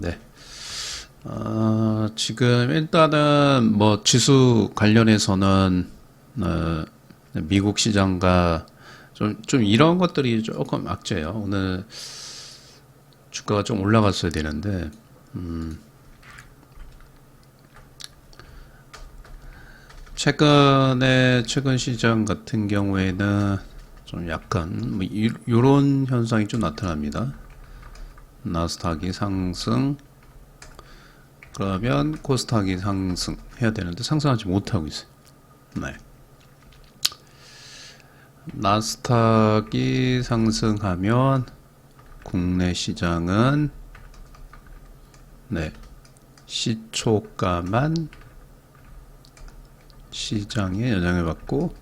네. 지금 일단은 뭐 지수 관련해서는 미국 시장과 좀 이런 것들이 조금 악재예요. 오늘 주가가 좀 올라갔어야 되는데 최근 시장 같은 경우에는 좀 약간 뭐 이런 현상이 좀 나타납니다. 나스닥이 상승, 그러면 코스닥이 상승해야 되는데 상승하지 못하고 있어요. 네. 나스닥이 상승하면 국내 시장은 네, 시초가만 시장에 영향을 받고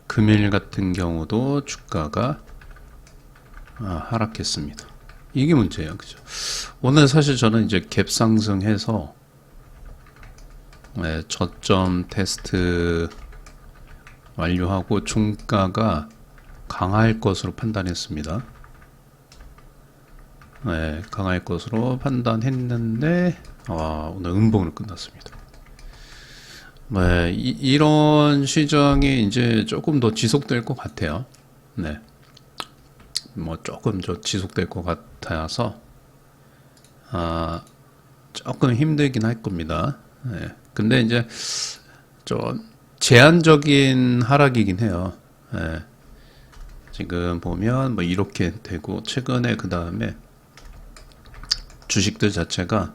금일 같은 경우도 주가가 하락했습니다. 이게 문제예요. 그죠? 오늘 사실 저는 이제 갭 상승해서 네, 저점 테스트 완료하고 종가가 강할 것으로 판단했습니다. 네, 강할 것으로 판단했는데 오늘 음봉으로 끝났습니다. 네, 이런 시장이 이제 조금 더 지속될 것 같아요. 네, 뭐 조금 더 지속될 것 같아서 조금 힘들긴 할 겁니다. 네, 근데 이제 좀 제한적인 하락이긴 해요. 네, 지금 보면 뭐 이렇게 되고 최근에 그 다음에 주식들 자체가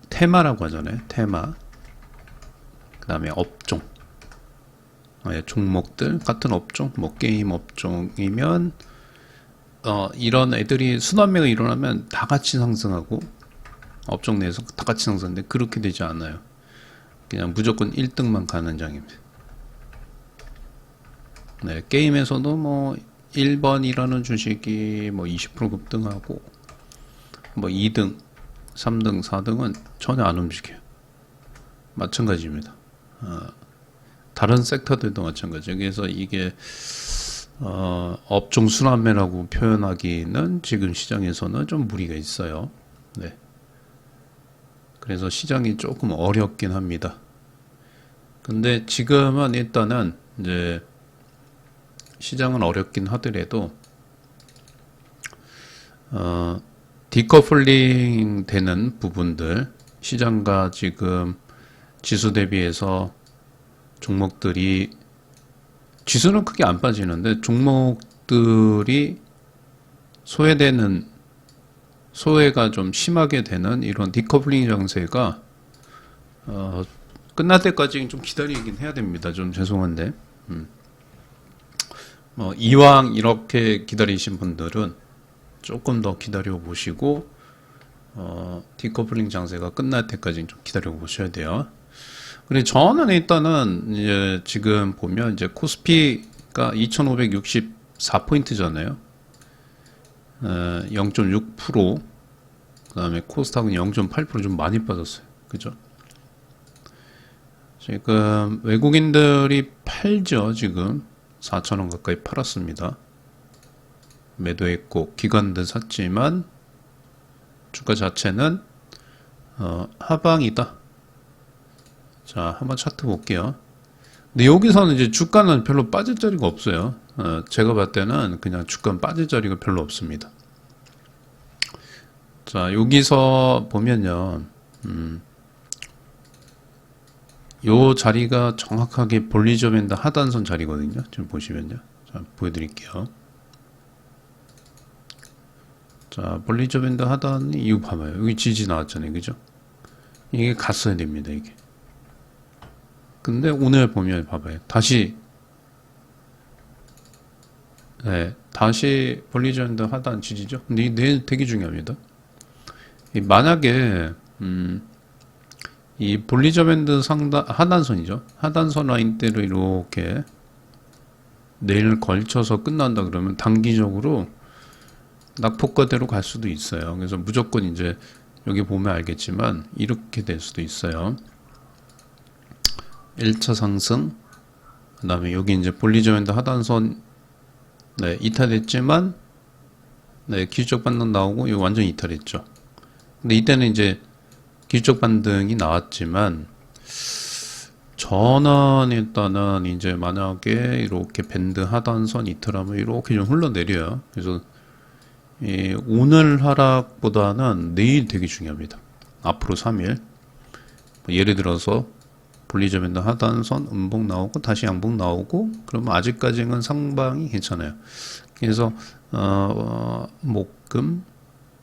테마라고 하잖아요. 테마. 그 다음에 업종. 종목들 같은 업종, 뭐 게임 업종이면 이런 애들이 순환매가 일어나면 다 같이 상승하고 업종 내에서 다 같이 상승하는데 그렇게 되지 않아요. 그냥 무조건 1등만 가는 장입니다. 네, 게임에서도 뭐 1번이라는 주식이 뭐 20% 급등하고 뭐 2등, 3등, 4등은 전혀 안 움직여요. 마찬가지입니다. 다른 섹터들도 마찬가지예요. 그래서 이게 업종 순환매라고 표현하기는 지금 시장에서는 좀 무리가 있어요. 네. 그래서 시장이 조금 어렵긴 합니다. 근데 지금은 일단은 이제 시장은 어렵긴 하더라도 디커플링 되는 부분들, 시장과 지금 지수 대비해서 종목들이, 지수는 크게 안 빠지는데 종목들이 소외가 좀 심하게 되는 이런 디커플링 장세가 끝날 때까지 좀 기다리긴 해야 됩니다. 좀 죄송한데 이왕 이렇게 기다리신 분들은 조금 더 기다려 보시고 디커플링 장세가 끝날 때까지 좀 기다려 보셔야 돼요. 그리고 저는 일단은 이제 지금 보면 이제 코스피가 2,564포인트잖아요. 0.6%, 그다음에 코스닥은 0.8% 좀 많이 빠졌어요. 그죠? 지금 외국인들이 팔죠. 지금 4,000원 가까이 팔았습니다. 매도했고 기관들 샀지만 주가 자체는 하방이다. 자, 한번 차트 볼게요. 근데 여기서는 이제 주가는 별로 빠질 자리가 없어요. 제가 봤을 때는 그냥 주가는 빠질 자리가 별로 없습니다. 자, 여기서 보면요. 요 자리가 정확하게 볼리저 밴드 하단선 자리거든요. 지금 보시면요. 자, 보여드릴게요. 자, 볼리저 밴드 하단이 이거 봐봐요. 여기 지지 나왔잖아요. 그죠? 이게 갔어야 됩니다. 이게. 근데 오늘 보면 봐봐요. 다시 볼리저 밴드 하단 지지죠? 근데 이게 되게 중요합니다. 만약에 이 볼리저 밴드 하단선이죠. 하단선 라인대로 이렇게 내일 걸쳐서 끝난다 그러면 단기적으로 낙폭과대로 갈 수도 있어요. 그래서 무조건 이제 여기 보면 알겠지만 이렇게 될 수도 있어요. 1차 상승, 그 다음에 여기 이제 볼리저 밴드 하단선 이탈됐지만 네, 기술적 반등 나오고 이거 완전히 이탈했죠. 근데 이때는 이제 기술적 반등이 나왔지만 전환에 이제 만약에 이렇게 밴드 하단선 이탈하면 이렇게 좀 흘러내려요. 그래서 오늘 하락보다는 내일 되게 중요합니다. 앞으로 3일. 예를 들어서 볼리저 밴드 하단선 음봉 나오고 다시 양봉 나오고 그러면 아직까지는 상방이 괜찮아요. 그래서 목금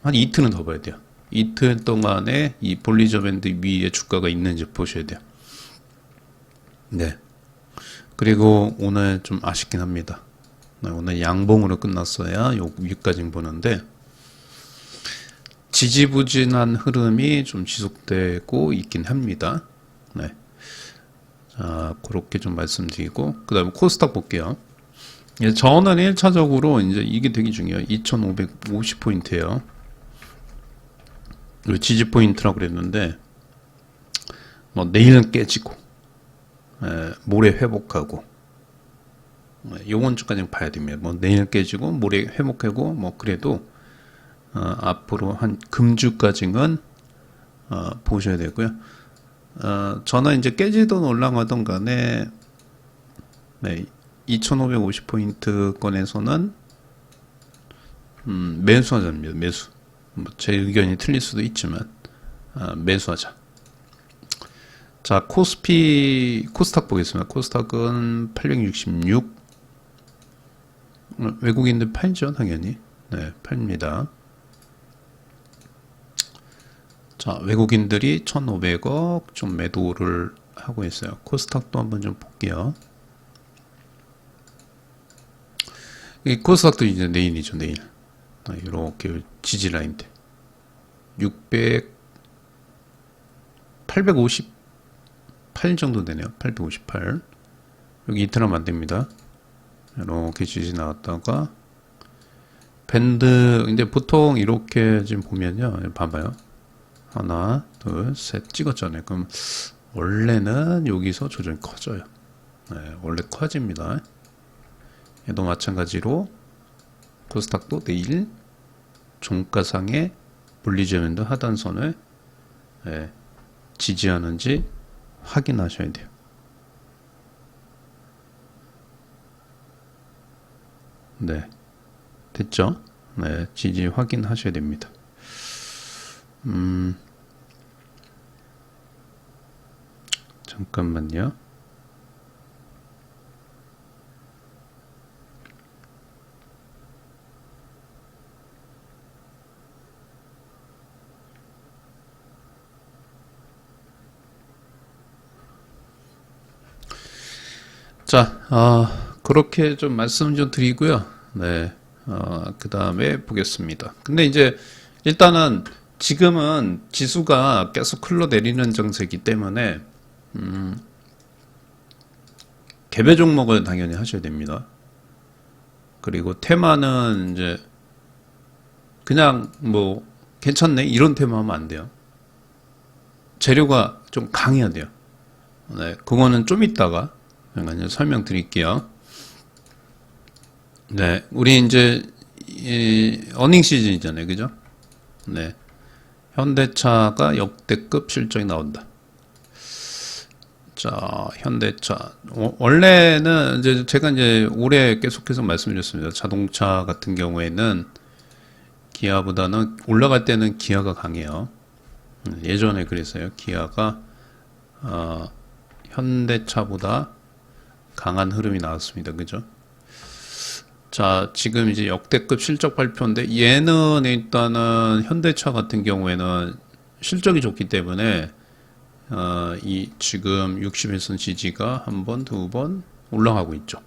한 이틀은 더 봐야 돼요. 이틀 동안에 이 볼리저 밴드 위에 주가가 있는지 보셔야 돼요. 네. 그리고 오늘 좀 아쉽긴 합니다. 네, 오늘 양봉으로 끝났어야 요 위까지 보는데 지지부진한 흐름이 좀 지속되고 있긴 합니다. 네. 자, 그렇게 좀 말씀드리고 그 다음에 코스닥 볼게요. 저는 1차적으로 이제 이게 되게 중요해요. 2550포인트예요. 지지 포인트라고 그랬는데 뭐 내일은 깨지고 모레 회복하고 요번 주까지 봐야 됩니다. 뭐 내일 깨지고 모레 회복하고 뭐 그래도 앞으로 한 금주까지는 보셔야 되고요. 저는 이제 깨지든 올라가든 간에 네, 2550포인트권에서는 매수하자입니다. 매수. 뭐 제 의견이 틀릴 수도 있지만 매수하자. 자, 코스닥 보겠습니다. 코스닥은 866. 외국인들 팔죠, 당연히. 네, 팔립니다. 자, 외국인들이 1,500억 좀 매도를 하고 있어요. 코스닥도 한번 좀 볼게요. 이 코스닥도 이제 내일이죠, 내일. 이렇게 지지 라인들. 858 정도 되네요. 858. 여기 이틀하면 안 됩니다. 이렇게 지지 나왔다가 밴드, 근데 보통 이렇게 지금 보면요. 봐봐요. 하나, 둘, 셋 찍었잖아요. 그럼 원래는 여기서 조정이 커져요. 네, 원래 커집니다. 얘도 마찬가지로 코스닥도 내일 종가상의 볼리저 밴드 하단선을 지지하는지 확인하셔야 돼요. 네, 됐죠? 네, 지지 확인하셔야 됩니다. 잠깐만요. 자, 그렇게 좀 말씀 좀 드리고요. 네, 그 다음에 보겠습니다. 근데 이제 일단은 지금은 지수가 계속 흘러내리는 정세이기 때문에 개별 종목을 당연히 하셔야 됩니다. 그리고 테마는 이제 그냥 뭐 괜찮네 이런 테마 하면 안 돼요. 재료가 좀 강해야 돼요. 네, 그거는 좀 이따가 잠깐 설명드릴게요. 네, 우리 이제 어닝 시즌이잖아요, 그죠? 네, 현대차가 역대급 실적이 나온다. 자, 현대차. 원래는 이제 제가 이제 올해 계속해서 말씀드렸습니다. 자동차 같은 경우에는 기아보다는 올라갈 때는 기아가 강해요. 예전에 그랬어요. 기아가 현대차보다 강한 흐름이 나왔습니다. 그죠? 자, 지금 이제 역대급 실적 발표인데 얘는 일단은 현대차 같은 경우에는 실적이 좋기 때문에 이 지금 60일선 지지가 한 번, 두 번 올라가고 있죠.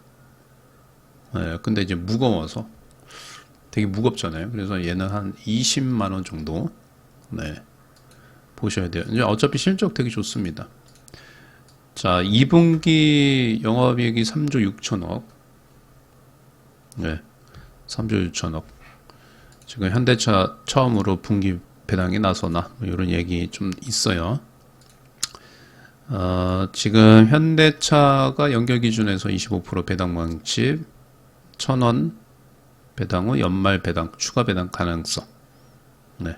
네, 근데 이제 무거워서 되게 무겁잖아요. 그래서 얘는 한 20만 원 정도 네, 보셔야 돼요. 이제 어차피 실적 되게 좋습니다. 자, 2분기 영업이익이 3조 6천억. 네, 3조 6천억. 지금 현대차 처음으로 분기 배당이 나서나 뭐 이런 얘기 좀 있어요. 지금 현대차가 연결 기준에서 25% 배당 방침 1,000원 배당 후 연말 배당, 추가 배당 가능성. 네.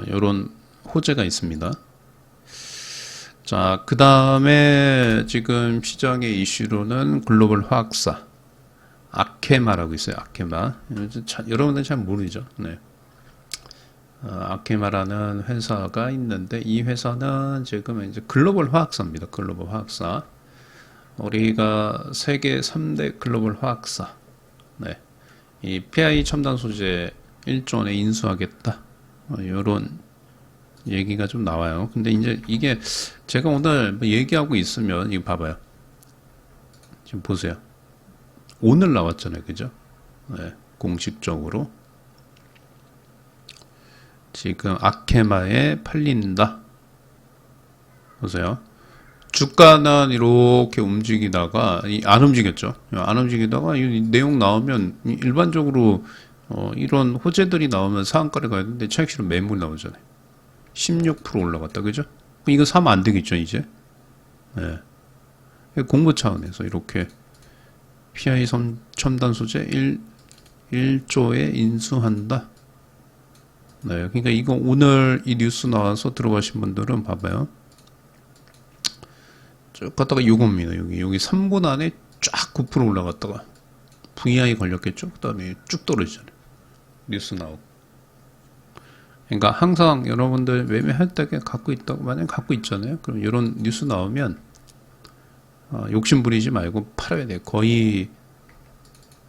요런 호재가 있습니다. 자, 그 다음에 지금 시장의 이슈로는 글로벌 화학사 아케마라고 있어요. 아케마. 여러분들 잘 모르죠. 네. 아케마라는 회사가 있는데 이 회사는 지금 이제 글로벌 화학사입니다. 글로벌 화학사. 우리가 세계 3대 글로벌 화학사. 네. 이 PI 첨단 소재 1조 원에 인수하겠다. 요런 얘기가 좀 나와요. 근데 이제 이게 제가 오늘 뭐 얘기하고 있으면 이거 봐봐요. 지금 보세요. 오늘 나왔잖아요. 그죠? 네, 공식적으로 지금 아케마에 팔린다. 보세요. 주가는 이렇게 움직이다가 안 움직였죠. 안 움직이다가 이 내용 나오면 일반적으로 이런 호재들이 나오면 상한가를 가야 되는데 차익실현 매물 나오잖아요. 16% 올라갔다. 그죠? 이거 사면 안 되겠죠, 이제? 네. 공부 차원에서 이렇게 PI 첨단 소재 1조에 인수한다. 네. 그러니까 이거 오늘 이 뉴스 나와서 들어가신 분들은 봐봐요. 쭉 갔다가 요겁니다. 여기 3분 안에 쫙 9% 올라갔다가 VI 걸렸겠죠? 그 다음에 쭉 떨어지잖아요. 뉴스 나오고. 그러니까 항상 여러분들 매매할 때 갖고 있다고 만약에 갖고 있잖아요. 그럼 이런 뉴스 나오면 욕심 부리지 말고 팔아야 돼요. 거의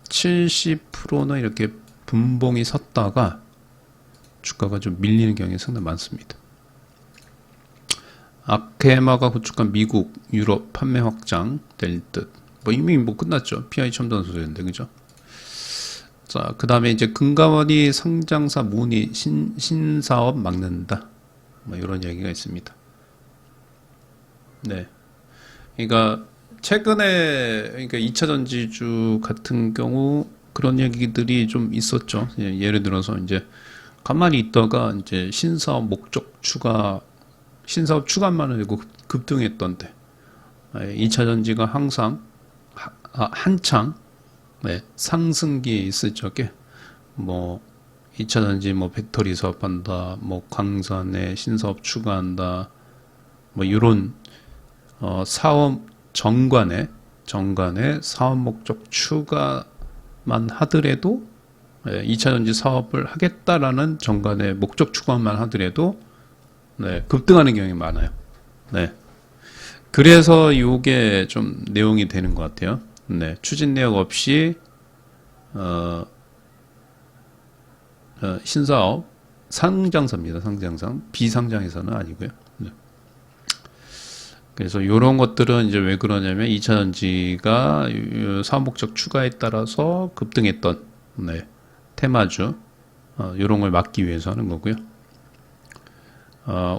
70%는 이렇게 분봉이 섰다가 주가가 좀 밀리는 경향이 상당히 많습니다. 아케마가 구축한 미국, 유럽 판매 확장 될 듯. 뭐 이미 뭐 끝났죠. PI 첨단 소재인데, 그죠? 자, 그 다음에 이제 금감원이 상장사 문의 신사업 막는다. 뭐 이런 얘기가 있습니다. 네. 그러니까 최근에 그러니까 2차 전지주 같은 경우 그런 얘기들이 좀 있었죠. 예를 들어서 이제 가만히 있다가 이제 신사업 목적 추가, 신사업 추가만을 내고 급등했던데 2차 전지가 항상 한창 네, 상승기에 있을 적에 뭐 2차 전지 뭐 배터리 사업한다, 뭐 광산에 신사업 추가한다, 뭐 이런 사업 정관에 사업 목적 추가만 하더라도 2차 전지 사업을 하겠다라는 정관의 목적 추가만 하더라도 네, 급등하는 경향이 많아요. 네. 그래서 이게 좀 내용이 되는 것 같아요. 네, 추진 내역 없이 신사업 상장사입니다. 상장상 비상장에서는 아니고요. 네. 그래서 이런 것들은 이제 왜 그러냐면 2차 전지가 사업 목적 추가에 따라서 급등했던 네, 테마주 이런 걸 막기 위해서 하는 거고요.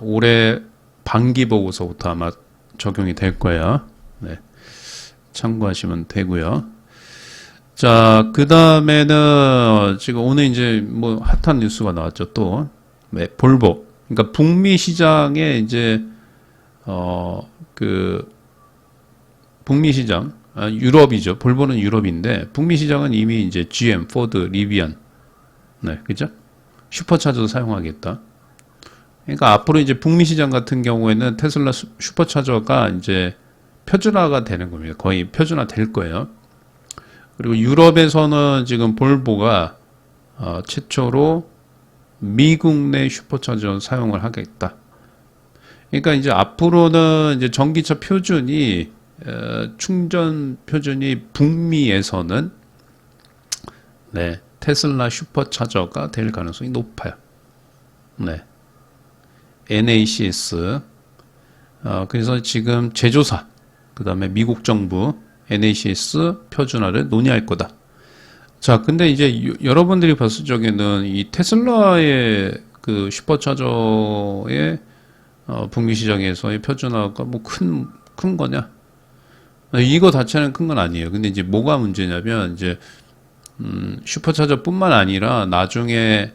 올해 반기 보고서부터 아마 적용이 될 거예요. 네. 참고하시면 되고요. 자, 그 다음에는 지금 오늘 이제 뭐 핫한 뉴스가 나왔죠. 또 네, 볼보. 그러니까 북미 시장에 이제 그 북미 시장 유럽이죠. 볼보는 유럽인데 북미 시장은 이미 이제 GM, 포드, 리비안, 네, 그죠? 슈퍼차저도 사용하겠다. 그러니까 앞으로 이제 북미 시장 같은 경우에는 테슬라 슈퍼차저가 이제 표준화가 되는 겁니다. 거의 표준화 될 거예요. 그리고 유럽에서는 지금 볼보가 최초로 미국 내 슈퍼차저 사용을 하겠다. 그러니까 이제 앞으로는 이제 전기차 표준이 충전 표준이 북미에서는 네, 테슬라 슈퍼차저가 될 가능성이 높아요. 네. NACS 그래서 지금 제조사 그 다음에 미국 정부 NACS 표준화를 논의할 거다. 자, 근데 이제 여러분들이 봤을 적에는 이 테슬라의 그 슈퍼차저의 북미 시장에서의 표준화가 뭐 큰 거냐? 이거 자체는 큰 건 아니에요. 근데 이제 뭐가 문제냐면 이제 슈퍼차저뿐만 아니라 나중에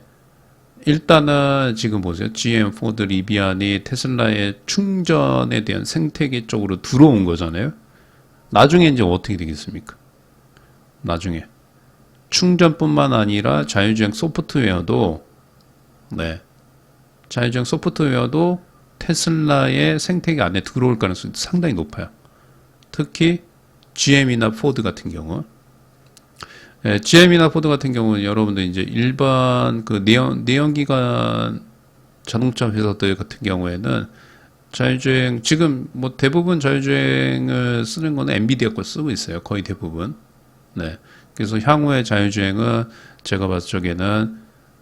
일단은 지금 보세요. GM, 포드, 리비안이 테슬라의 충전에 대한 생태계 쪽으로 들어온 거잖아요. 나중에 이제 어떻게 되겠습니까? 나중에 충전뿐만 아니라 자율주행 소프트웨어도 네, 자율주행 소프트웨어도 테슬라의 생태계 안에 들어올 가능성이 상당히 높아요. 특히 GM이나 포드 같은 경우, GM이나 포드 같은 경우는 여러분들 이제 일반 그 내연기관 자동차 회사들 같은 경우에는 자율주행 지금 뭐 대부분 자율주행을 쓰는 거는 엔비디아 거 쓰고 있어요. 거의 대부분. 네. 그래서 향후의 자율주행은 제가 봤을 적에는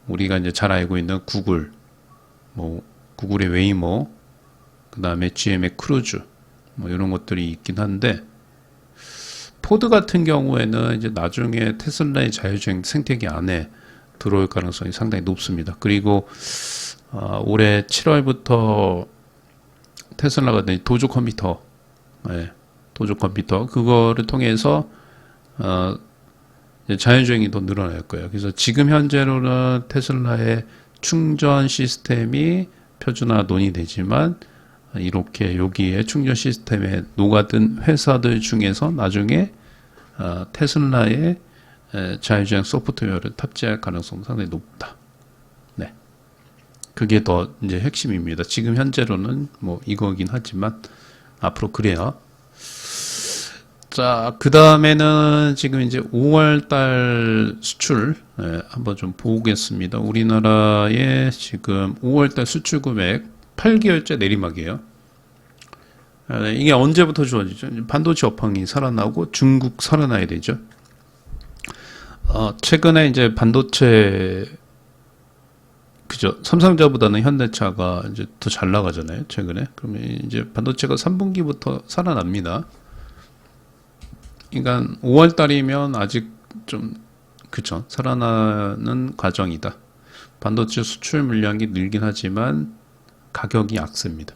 우리가 이제 잘 알고 있는 구글, 뭐 구글의 웨이모, 그 다음에 GM의 크루즈, 뭐 이런 것들이 있긴 한데 포드 같은 경우에는 이제 나중에 테슬라의 자율주행 생태계 안에 들어올 가능성이 상당히 높습니다. 그리고 올해 7월부터 테슬라가 도조 컴퓨터, 도조 컴퓨터 그거를 통해서 자율주행이 더 늘어날 거예요. 그래서 지금 현재로는 테슬라의 충전 시스템이 표준화 논의되지만 이렇게 여기에 충전 시스템에 녹아든 회사들 중에서 나중에 테슬라의 자율주행 소프트웨어를 탑재할 가능성이 상당히 높다. 네, 그게 더 이제 핵심입니다. 지금 현재로는 뭐 이거긴 하지만 앞으로 그래요. 자, 그 다음에는 지금 이제 5월달 수출 한번 좀 보겠습니다. 우리나라의 지금 5월달 수출 금액 8개월째 내리막이에요. 이게 언제부터 좋아지죠? 반도체 업황이 살아나고 중국 살아나야 되죠. 최근에 이제 반도체 그죠? 삼성전자보다는 현대차가 이제 더 잘 나가잖아요. 최근에. 그러면 이제 반도체가 3분기부터 살아납니다. 그러니까 5월 달이면 아직 좀 그쵸? 살아나는 과정이다. 반도체 수출 물량이 늘긴 하지만 가격이 약세입니다.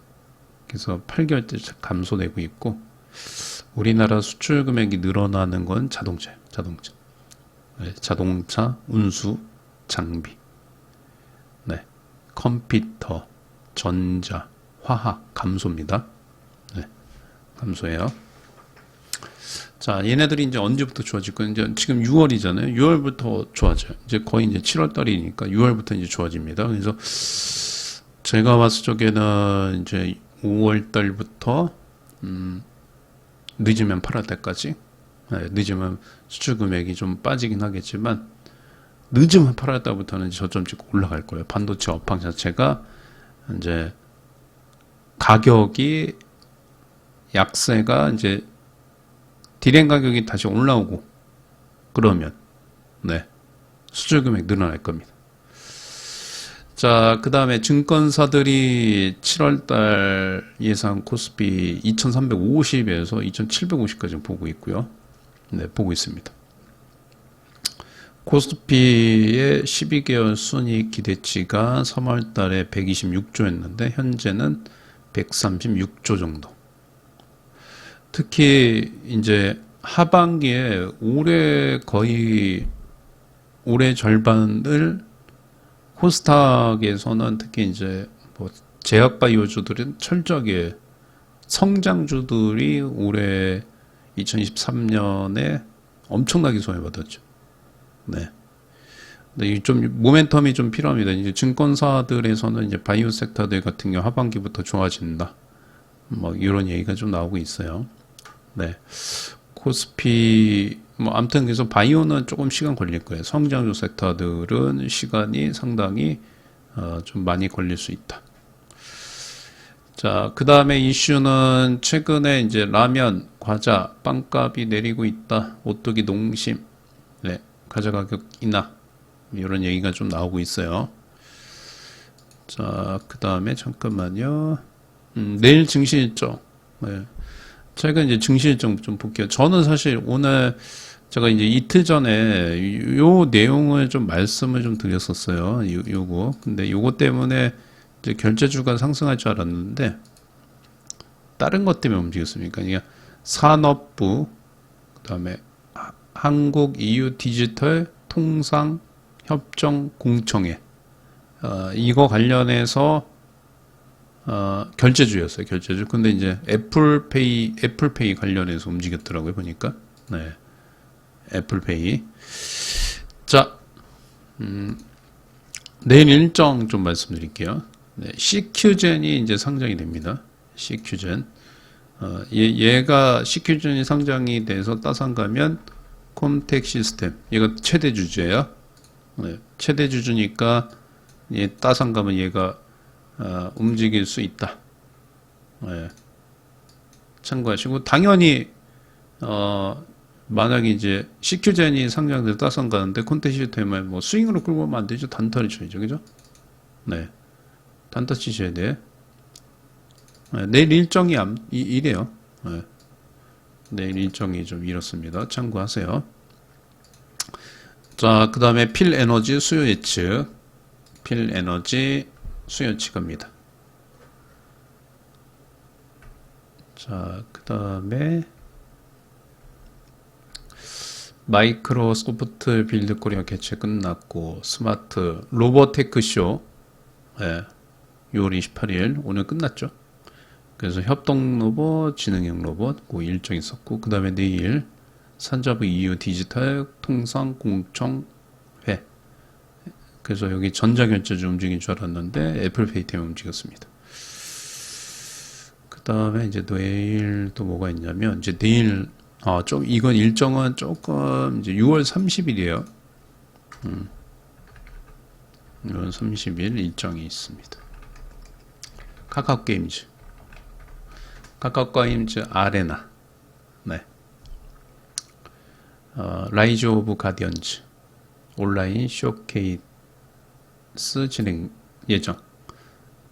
그래서 8개월째 감소되고 있고 우리나라 수출 금액이 늘어나는 건 자동차. 네, 자동차, 운수, 장비, 네, 컴퓨터, 전자, 화학 감소입니다. 네, 감소해요. 자, 얘네들이 이제 언제부터 좋아질 거예요? 이제 지금 6월이잖아요. 6월부터 좋아져요. 이제 거의 이제 7월 달이니까 6월부터 이제 좋아집니다. 그래서 제가 봤을 적에는 이제 5월 달부터 늦으면 8월 달까지 늦으면 수출 금액이 좀 빠지긴 하겠지만 늦으면 8월 달부터는 저점씩 올라갈 거예요. 반도체 업황 자체가 이제 가격이 약세가 이제 디램 가격이 다시 올라오고 그러면 네 수출 금액 늘어날 겁니다. 자, 그 다음에 증권사들이 7월달 예상 코스피 2350에서 2750까지 보고 있고요. 네, 보고 있습니다. 코스피의 12개월 순이익 기대치가 3월달에 126조였는데 현재는 136조 정도. 특히 이제 하반기에 올해 절반을 코스닥에서는 특히 이제 뭐 제약바이오주들은 철저하게 성장주들이 올해 2023년에 엄청나게 손해받았죠. 네. 근데 좀 모멘텀이 좀 필요합니다. 이제 증권사들에서는 이제 바이오 섹터들 같은 경우 하반기부터 좋아진다. 뭐 이런 얘기가 좀 나오고 있어요. 네. 코스피 뭐 아무튼 그래서 바이오는 조금 시간 걸릴 거예요. 성장주 섹터들은 시간이 상당히 좀 많이 걸릴 수 있다. 자, 그 다음에 이슈는 최근에 이제 라면, 과자, 빵값이 내리고 있다. 오뚜기, 농심, 네, 과자 가격 인하 이런 얘기가 좀 나오고 있어요. 자, 그 다음에 잠깐만요. 내일 증시 일정. 네. 최근 이제 증시 일정 좀 볼게요. 저는 사실 오늘 제가 이제 이틀 전에 요 내용을 좀 말씀을 좀 드렸었어요. 요거. 근데 요거 때문에 이제 결제주가 상승할 줄 알았는데 다른 것 때문에 움직였습니까? 그러니까 산업부, 그다음에 한국 EU 디지털 통상 협정 공청회 이거 관련해서 결제주였어요. 결제주. 근데 이제 애플페이 관련해서 움직였더라고요. 보니까. 네. 애플페이. 자, 내일 일정 좀 말씀드릴게요. 네, CQ젠이 이제 상장이 됩니다. CQ젠. 얘가 CQ젠이 상장이 돼서 따상가면 콤텍 시스템. 얘가 최대 주주예요. 네, 최대 주주니까 얘 따상가면 얘가 움직일 수 있다. 네, 참고하시고 당연히 만약에 이제 CQ젠이 상장돼서 따상가는데 콤텍 시스템을 뭐 스윙으로 끌고 오면 안 되죠. 단타를 쳐야죠, 그죠? 네, 단타 치셔야 돼. 네, 내일 일정이 이래요. 네, 내일 일정이 좀 이렇습니다. 참고하세요. 자, 그 다음에 필에너지 수요 예측. 필에너지 수요 예측합니다. 자, 그 다음에 마이크로소프트 빌드 코리아 개최 끝났고 스마트 로보테크쇼 6월 28일 오늘 끝났죠. 그래서 협동 로봇, 지능형 로봇 그 일정이 있었고 그 다음에 내일 산자부 EU 디지털 통상 공청회. 그래서 여기 전자결제주 움직인 줄 알았는데 애플페이 때문에 움직였습니다. 그 다음에 이제 내일 또 뭐가 있냐면 이제 내일 좀 이건 일정은 조금 이제 6월 30일이에요. 6월 30일 일정이 있습니다. 카카오 게임즈 아레나. 네. 라이즈 오브 가디언즈 온라인 쇼케이스 진행 예정.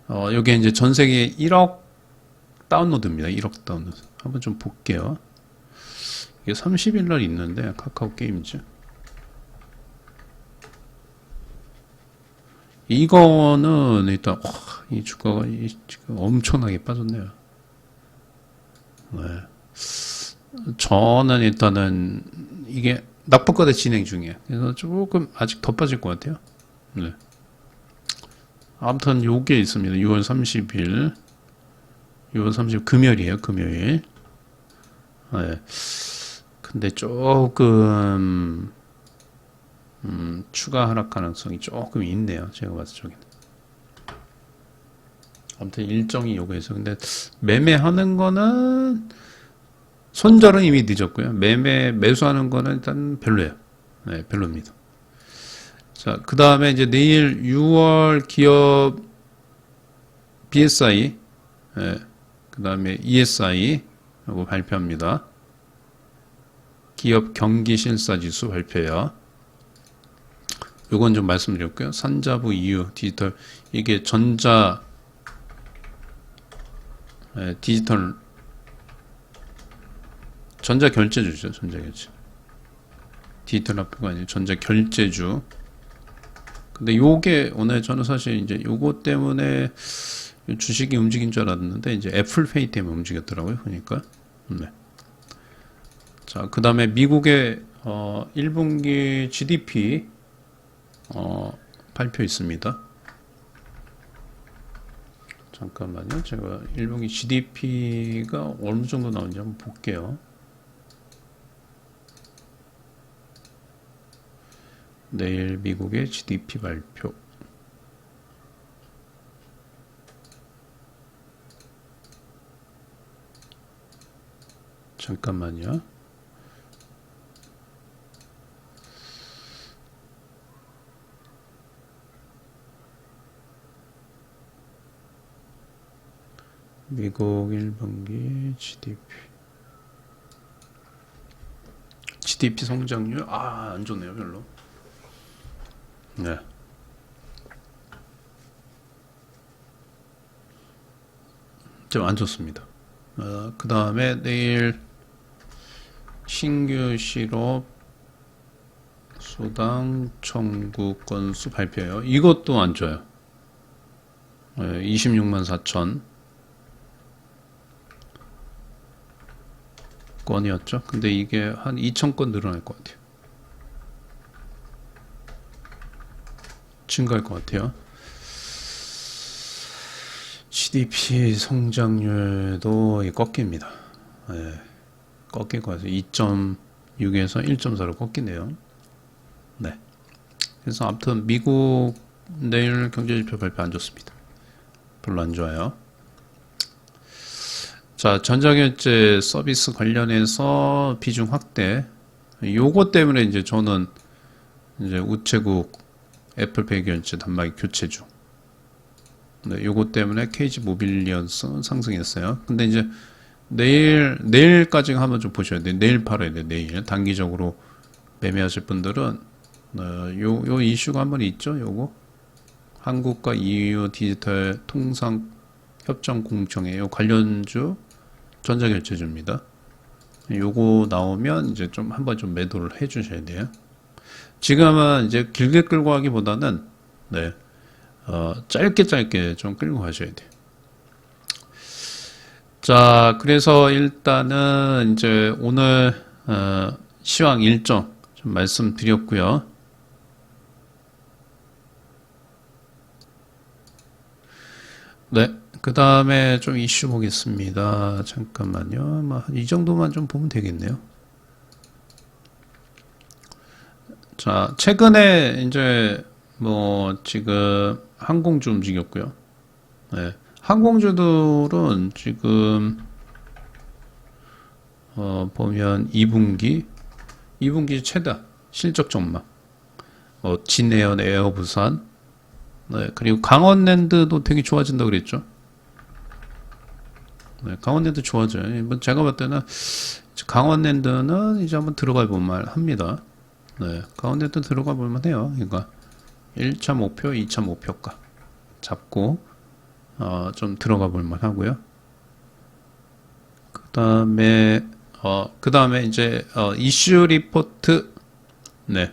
여기 이제 전 세계 1억 다운로드입니다. 1억 다운로드. 한번 좀 볼게요. 이게 30일 날 있는데 카카오 게임즈. 이거는 일단 이 주가가 지금 엄청나게 빠졌네요. 네. 저는 일단은 이게 낙폭과대 진행 중이에요. 그래서 조금 아직 더 빠질 것 같아요. 네. 아무튼 요게 있습니다. 6월 30일 금요일이에요. 금요일. 네. 근데 조금 추가 하락 가능성이 조금 있네요. 제가 봤을 적에는. 아무튼 일정이 요거에서 근데 매매하는 거는 손절은 이미 늦었고요. 매수하는 거는 일단 별로예요. 네, 별로입니다. 자, 그 다음에 이제 내일 6월 기업 BSI, 그 다음에 ESI 하고 발표합니다. 기업 경기 실사 지수 발표요. 요건 좀 말씀드렸고요. 산자부 EU 디지털 이게 디지털 전자결제주죠. 전자결제. 디지털 화폐가 아니고 전자결제주. 근데 요게 오늘 저는 사실 이제 요거 때문에 주식이 움직인 줄 알았는데 이제 애플페이 때문에 움직였더라고요. 그러니까. 네. 자, 그 다음에 미국의 1분기 GDP 발표 있습니다. 잠깐만요. 제가 1분기 GDP가 어느 정도 나오는지 한번 볼게요. 내일 미국의 GDP 발표. 잠깐만요. 미국 1분기 GDP 성장률 안 좋네요. 별로. 네. 좀 안 좋습니다. 그 다음에 내일 신규 실업 수당 청구 건수 발표해요. 이것도 안 좋아요. 26만 4천 건이었죠. 근데 이게 한 2천 건 늘어날 것 같아요. 증가할 것 같아요. GDP 성장률도 꺾입니다. 꺾일 것 같아요. 2.6에서 1.4로 꺾이네요. 네. 그래서 아무튼 미국 내일 경제지표 발표 안 좋습니다. 별로 안 좋아요. 자, 전자결제 서비스 관련해서 비중 확대. 요거 때문에 이제 저는 이제 우체국 애플페이 결제 단말기 교체 중. 네, 요거 때문에 KG 모빌리언스 상승했어요. 근데 이제 내일까지 한번 좀 보셔야 돼요. 내일 팔아야 돼요. 내일. 단기적으로 매매하실 분들은 요 이슈가 한 번 있죠. 요거 한국과 EU 디지털 통상 협정 공청회 요 관련주 전자결제주입니다. 요거 나오면 이제 좀 한번 좀 매도를 해 주셔야 돼요. 지금은 이제 길게 끌고 가기보다는 네, 짧게 좀 끌고 가셔야 돼요. 자, 그래서 일단은 이제 오늘 시황 일정 좀 말씀드렸고요. 네, 그 다음에 좀 이슈 보겠습니다. 잠깐만요. 이 정도만 좀 보면 되겠네요. 자, 최근에 이제 뭐 지금 항공주 움직였고요. 네, 항공주들은 지금 보면 2분기 최다 실적 전망. 진에어, 에어부산, 네, 그리고 강원랜드도 되게 좋아진다고 그랬죠. 네, 강원랜드 좋아져요. 뭐 제가 봤을 때는 강원랜드는 이제 한번 들어가 볼만 합니다. 네, 강원랜드 들어가 볼만 해요. 그러니까 1차 목표, 2차 목표가 잡고 좀 들어가 볼만 하고요. 그 다음에 이제 이슈 리포트. 네.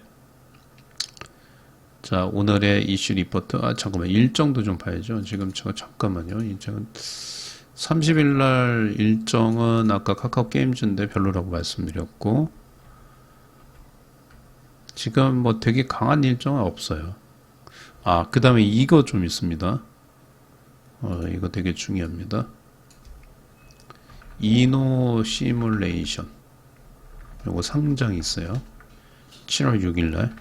자, 오늘의 이슈 리포트. 잠깐만, 일정도 좀 봐야죠. 지금 제가 잠깐만요. 일정은 30일 날 일정은 아까 카카오 게임즈인데 별로라고 말씀드렸고, 지금 뭐 되게 강한 일정은 없어요. 그 다음에 이거 좀 있습니다. 이거 되게 중요합니다. 이노 시뮬레이션. 요거 상장 있어요. 7월 6일 날.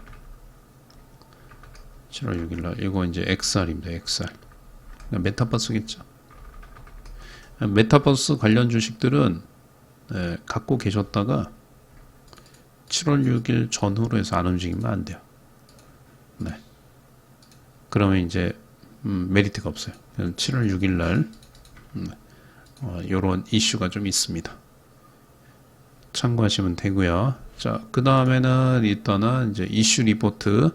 7월 6일 날. 이거 이제 XR입니다. XR. 메타버스겠죠. 메타버스 관련 주식들은 갖고 계셨다가 7월 6일 전후로 해서 안 움직이면 안 돼요. 네. 그러면 이제 메리트가 없어요. 7월 6일 날 요런 이슈가 좀 있습니다. 참고하시면 되고요. 자, 그 다음에는 일단은 이제 이슈 리포트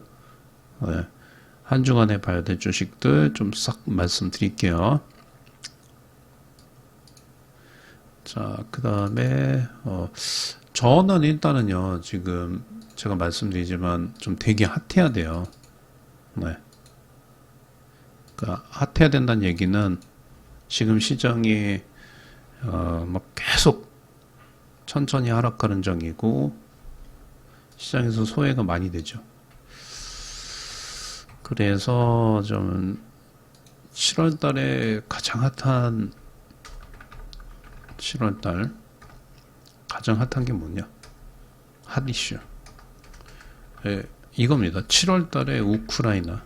한 주간에 봐야 될 주식들 좀 싹 말씀드릴게요. 자, 그 다음에 저는 일단은요, 지금 제가 말씀드리지만 좀 되게 핫해야 돼요. 네. 그러니까 핫해야 된다는 얘기는 지금 시장이 막 계속 천천히 하락하는 장이고 시장에서 소외가 많이 되죠. 그래서 좀 7월 달에 가장 핫한 7월 달 가장 핫한 게 뭐냐? 핫 이슈. 이겁니다. 7월 달에 우크라이나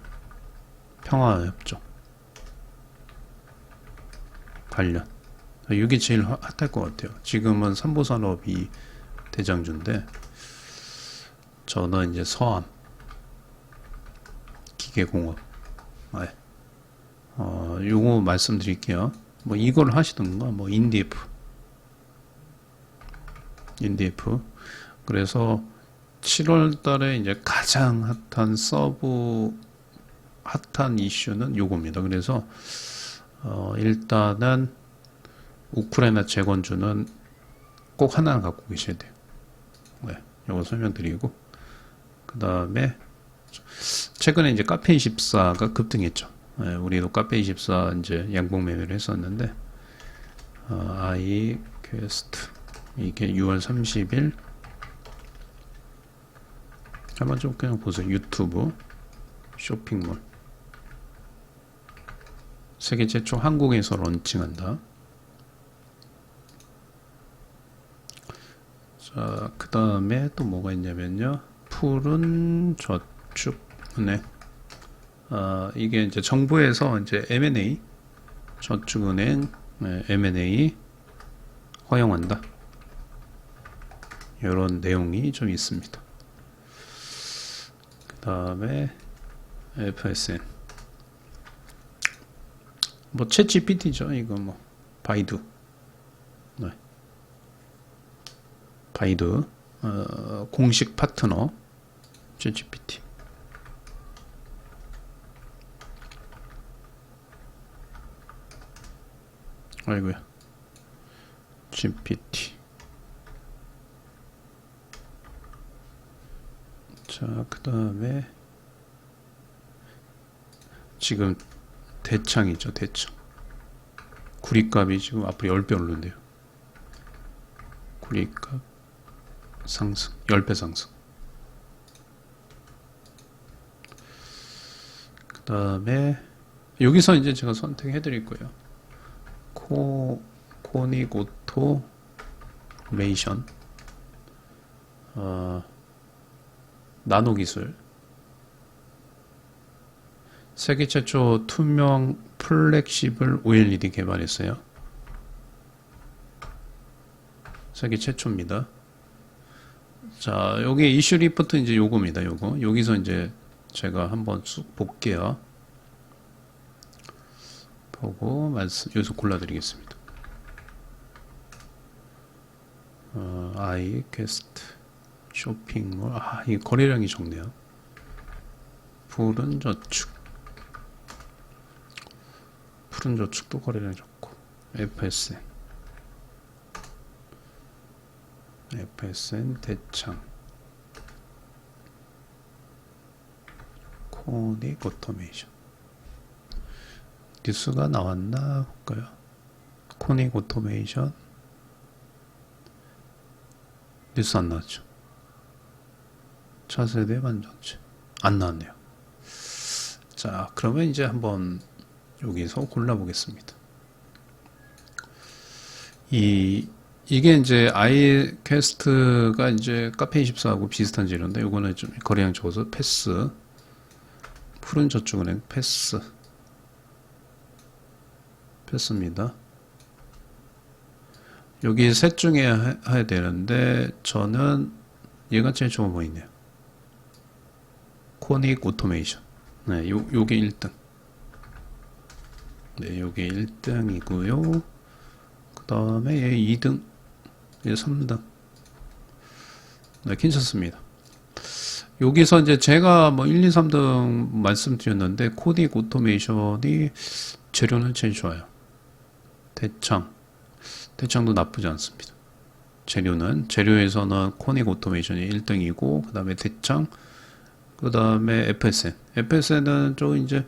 평화협정 관련. 이게 제일 핫할 것 같아요. 지금은 삼보산업이 대장주인데 저는 이제 서암, 기계공업, 요거 말씀드릴게요. 뭐 이걸 하시던가, 뭐 인디에프. 그래서 7월 달에 이제 가장 핫한 핫한 이슈는 요겁니다. 그래서 일단은 우크라이나 재건주는 꼭 하나 갖고 계셔야 돼요. 네, 요거 설명드리고 그 다음에 최근에 이제 카페24가 급등했죠. 네, 우리도 카페24 이제 양봉 매매를 했었는데 아이 퀘스트 이게 6월 30일 한번 좀 그냥 보세요. 유튜브 쇼핑몰 세계 최초 한국에서 런칭한다. 자, 그 다음에 또 뭐가 있냐면요. 푸른 저축 은행. 이게 이제 정부에서 이제 M&A, 저축은행, 네, M&A 허용한다. 이런 내용이 좀 있습니다. 그 다음에 FSN. 뭐 챗GPT죠. 이거 뭐 바이두. 네. 바이두 공식 파트너 챗GPT. 아이고야. GPT. 자, 그 다음에 지금 대창이죠. 대창. 구리값이 지금 앞으로 10배 오른대요. 구리값 상승, 10배 상승. 그 다음에 여기서 이제 제가 선택해 드릴 거예요. 코닉 오토메이션 나노 기술. 세계 최초 투명 플렉시블 OLED 개발했어요. 세계 최초입니다. 자, 여기 이슈 리포트 이제 요겁니다. 요거. 여기서 이제 제가 한번 쑥 볼게요. 보고 여기서 골라드리겠습니다. 아이퀘스트 쇼핑몰. 이 거래량이 적네요. 푸른저축. 푸른저축도 거래량이 적고. FSN 대창. 코닉 오토메이션. 뉴스가 나왔나 볼까요? 코닉 오토메이션. 뉴스 안 나왔죠. 차세대 반전체 안 나왔네요. 자, 그러면 이제 한번 여기서 골라보겠습니다. 이게 이제 아이퀘스트가 이제 카페24하고 비슷한 재료인데, 요거는 좀 거래량 적어서 패스. 푸른저축은행 패스입니다. 여기 셋 중에 해야 되는데, 저는 얘가 제일 좋아 보이네요. 코닉 오토메이션. 네, 요게 1등. 네, 요게 1등이고요. 그 다음에 얘 2등, 얘 3등. 네, 괜찮습니다. 여기서 이제 제가 뭐 1, 2, 3등 말씀드렸는데, 코닉 오토메이션이 재료는 제일 좋아요. 대창도 나쁘지 않습니다. 재료에서는 코닉 오토메이션이 1등이고, 그 다음에 대창, 그 다음에 FSN은 좀 이제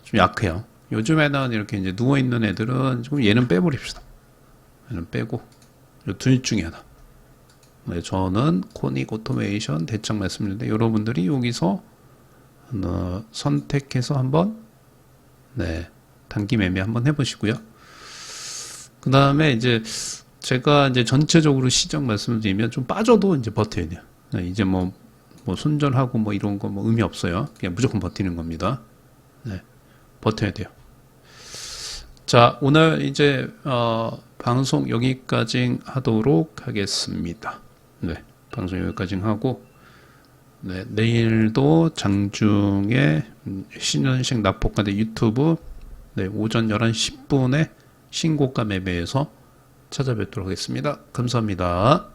좀 약해요. 요즘에는 이렇게 이제 누워있는 애들은 좀 얘는 빼버립시다. 얘는 빼고, 둘 중에 하나. 네, 저는 코닉 오토메이션 대창 말씀드렸는데, 여러분들이 여기서 선택해서 한번, 네, 단기 매매 한번 해보시고요. 그 다음에 이제 제가 이제 전체적으로 시장 말씀드리면 좀 빠져도 이제 버텨야 돼요. 네, 이제 뭐 손절하고 뭐 이런 거 뭐 의미 없어요. 그냥 무조건 버티는 겁니다. 네, 버텨야 돼요. 자, 오늘 이제 방송 여기까지 하도록 하겠습니다. 네, 방송 여기까지 하고, 네, 내일도 장중에 신현식 납폭과대 유튜브, 네, 오전 11시 10분에 신고가 매매에서 찾아뵙도록 하겠습니다. 감사합니다.